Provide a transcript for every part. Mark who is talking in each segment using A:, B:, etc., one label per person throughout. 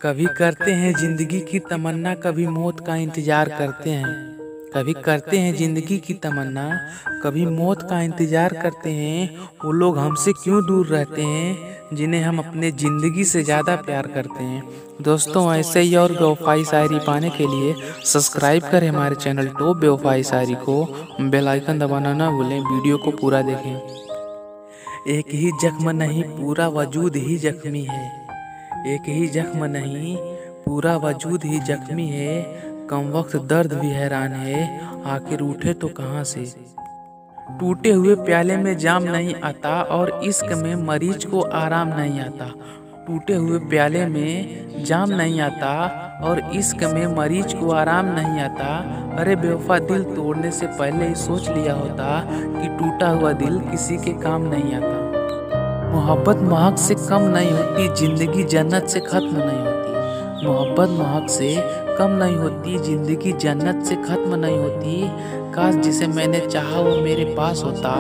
A: कभी करते हैं जिंदगी की तमन्ना, कभी मौत का इंतजार करते हैं। कभी करते हैं जिंदगी की तमन्ना, कभी मौत का इंतजार करते हैं। वो लोग हमसे क्यों दूर रहते हैं जिन्हें हम अपने जिंदगी से ज़्यादा प्यार करते हैं। दोस्तों, ऐसे ही और बेवफाई शायरी पाने के लिए सब्सक्राइब करें हमारे चैनल टॉप बेवफाई शायरी को। बेल आइकन दबाना ना भूलें, वीडियो को पूरा देखें। एक ही जख्म नहीं, पूरा वजूद ही जख्मी है। एक ही जख्म नहीं, पूरा वजूद ही जख्मी है। कम वक्त दर्द भी हैरान है, आखिर उठे तो कहाँ से। टूटे हुए प्याले में जाम नहीं आता और इश्क में मरीज को आराम नहीं आता। टूटे हुए प्याले में जाम नहीं आता और इश्क में मरीज को आराम नहीं आता। अरे बेवफा, दिल तोड़ने से पहले ही सोच लिया होता कि टूटा हुआ दिल किसी के काम नहीं आता। मोहब्बत महक से कम नहीं होती, जिंदगी जन्नत से खत्म नहीं होती। मोहब्बत महक से कम नहीं होती, जिंदगी जन्नत से खत्म नहीं होती। काश जिसे मैंने चाहा वो मेरे पास होता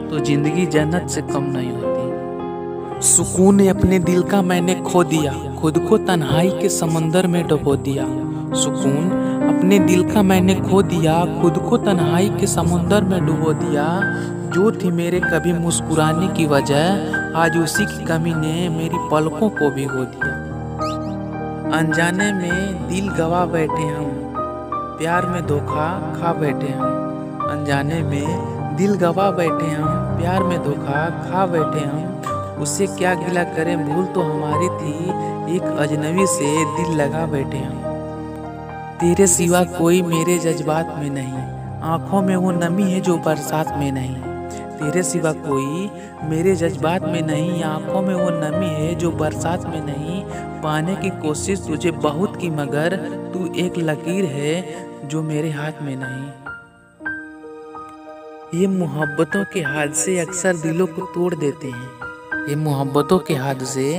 A: तो जिंदगी जन्नत से कम नहीं होती। सुकून अपने दिल का मैंने खो दिया, खुद को तन्हाई के समंदर में डुबो दिया। सुकून अपने दिल का मैंने खो दिया, खुद को तन्हाई के समंदर में डुबो दिया। जो थी मेरे कभी मुस्कुराने की वजह, आज उसी की कमी ने मेरी पलकों को भिगो दिया। अनजाने में दिल गवा बैठे हम, प्यार में धोखा खा बैठे हम। अनजाने में दिल गवा बैठे हम, प्यार में धोखा खा बैठे हम। उससे क्या गिला करें, भूल तो हमारी थी, एक अजनबी से दिल लगा बैठे हम। तेरे सिवा कोई मेरे जज्बात में नहीं, आंखों में वो नमी है जो बरसात में नहीं। तेरे सिवा कोई मेरे जज्बात में नहीं, आंखों में वो नमी है जो बरसात में नहीं। पाने की कोशिश तुझे बहुत की, मगर तू एक लकीर है जो मेरे हाथ में नहीं। ये मोहब्बतों के हादसे अक्सर दिलों को तोड़ देते हैं। ये मोहब्बतों के हादसे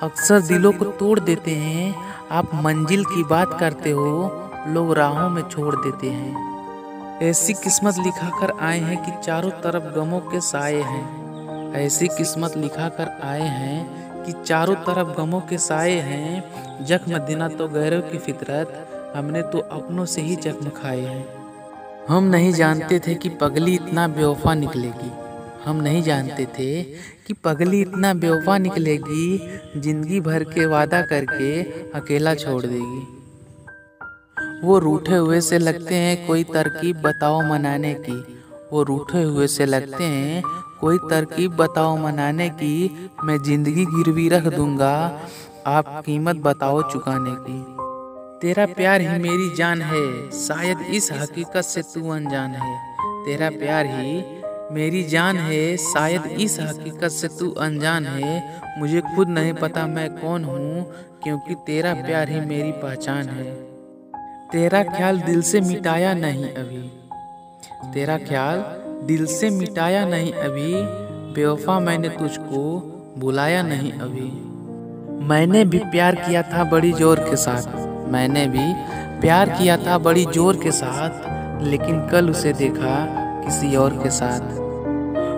A: अक्सर दिलों को तोड़ देते हैं। आप मंजिल की बात करते हो, लोग राहों में छोड़ देते हैं। ऐसी किस्मत लिखा कर आए हैं कि चारों तरफ गमों के साए हैं। ऐसी किस्मत लिखा कर आए हैं कि चारों तरफ गमों के साए हैं। जख्म देना तो गैरों की फितरत, हमने तो अपनों से ही जख्म खाए हैं। हम नहीं जानते थे कि पगली इतना बेवफा निकलेगी। हम नहीं जानते थे कि पगली इतना बेवफा निकलेगी, जिंदगी भर के वादा करके अकेला छोड़ देगी। वो रूठे हुए से लगते हैं, कोई तरकीब बताओ मनाने की। वो रूठे हुए से लगते हैं, कोई तरकीब बताओ मनाने की। मैं जिंदगी गिरवी रख दूंगा, आप कीमत बताओ चुकाने की। तेरा प्यार ही मेरी जान है, शायद इस हकीकत से तू अनजान है। तेरा प्यार ही मेरी जान है, शायद इस हकीकत से तू अनजान है। मुझे खुद नहीं पता मैं कौन हूँ, क्योंकि तेरा प्यार ही मेरी पहचान है। तेरा ख्याल दिल से मिटाया नहीं अभी, तेरा ख्याल दिल से मिटाया नहीं अभी। बेवफा, मैंने तुझको बुलाया नहीं अभी। मैंने भी प्यार किया था बड़ी जोर के साथ, मैंने भी प्यार किया था बड़ी जोर के साथ, लेकिन कल उसे देखा किसी और के साथ।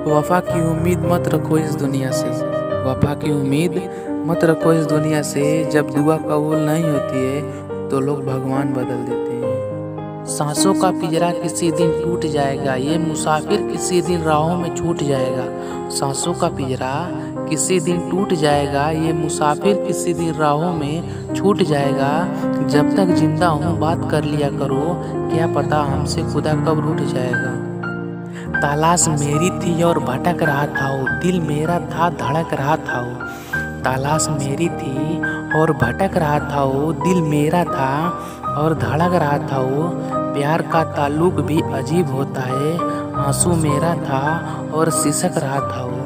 A: वफा की उम्मीद मत रखो इस दुनिया से, वफा की उम्मीद मत रखो इस दुनिया से। जब दुआ कबूल नहीं होती है तो लोग भगवान बदल देते हैं। सांसों का पिंजरा किसी दिन टूट जाएगा, ये मुसाफिर किसी दिन राहों में छूट जाएगा। सांसों का पिंजरा किसी दिन टूट जाएगा, ये मुसाफिर किसी दिन राहों में छूट जाएगा। जब तक जिंदा हूँ बात कर लिया करो, क्या पता हमसे खुदा कब रूठ जाएगा। तलाश मेरी थी और भटक रहा था वो, दिल मेरा था धड़क रहा था वो। तलाश मेरी थी और भटक रहा था वो, दिल मेरा था और धड़क रहा था वो। प्यार का ताल्लुक भी अजीब होता है, आंसू मेरा था और सिसक रहा था वो।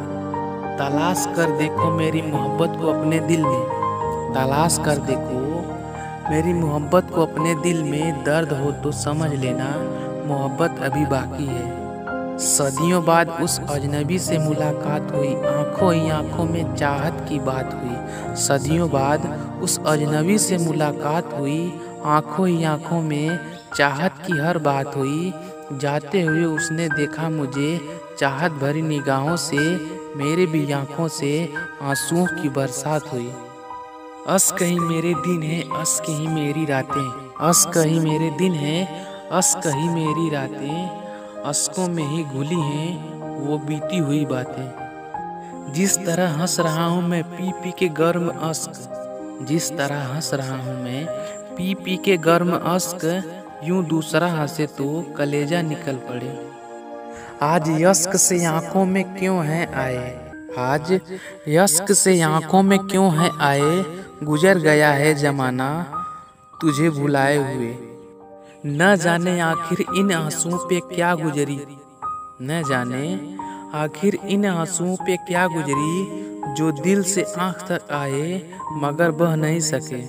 A: तलाश कर देखो मेरी मोहब्बत को अपने दिल में, तलाश कर देखो मेरी मोहब्बत को अपने दिल में। दर्द हो तो समझ लेना, मोहब्बत अभी बाकी है। सदियों बाद उस अजनबी से मुलाकात हुई, आंखों ही आंखों में चाहत की बात हुई। सदियों बाद उस अजनबी से मुलाकात हुई, आंखों ही आंखों में चाहत की हर बात हुई। जाते हुए उसने देखा मुझे, चाहत भरी निगाहों से मेरे भी आंखों से आंसुओं की बरसात हुई। अश्क ही मेरे दिन है, अश्क ही मेरी रातें, अश्क ही मेरे दिन है, अश्क ही मेरी रातें, अश्कों में ही घुली हैं वो बीती हुई बातें। जिस तरह हंस रहा हूँ मैं पी पी के गर्म अश्क, जिस तरह हंस रहा हूँ मैं पी पी के गर्म अश्क, यूं दूसरा हंसे तो कलेजा निकल पड़े। आज यश्क से आंखों में क्यों है आए, आज यश्क से आंखों में क्यों है आए, गुजर गया है जमाना तुझे भुलाए हुए। न जाने आखिर इन आंसुओं पे क्या गुजरी, न जाने आखिर इन आंसुओं पे क्या गुजरी, जो दिल से आंख तक आए मगर बह नहीं सके।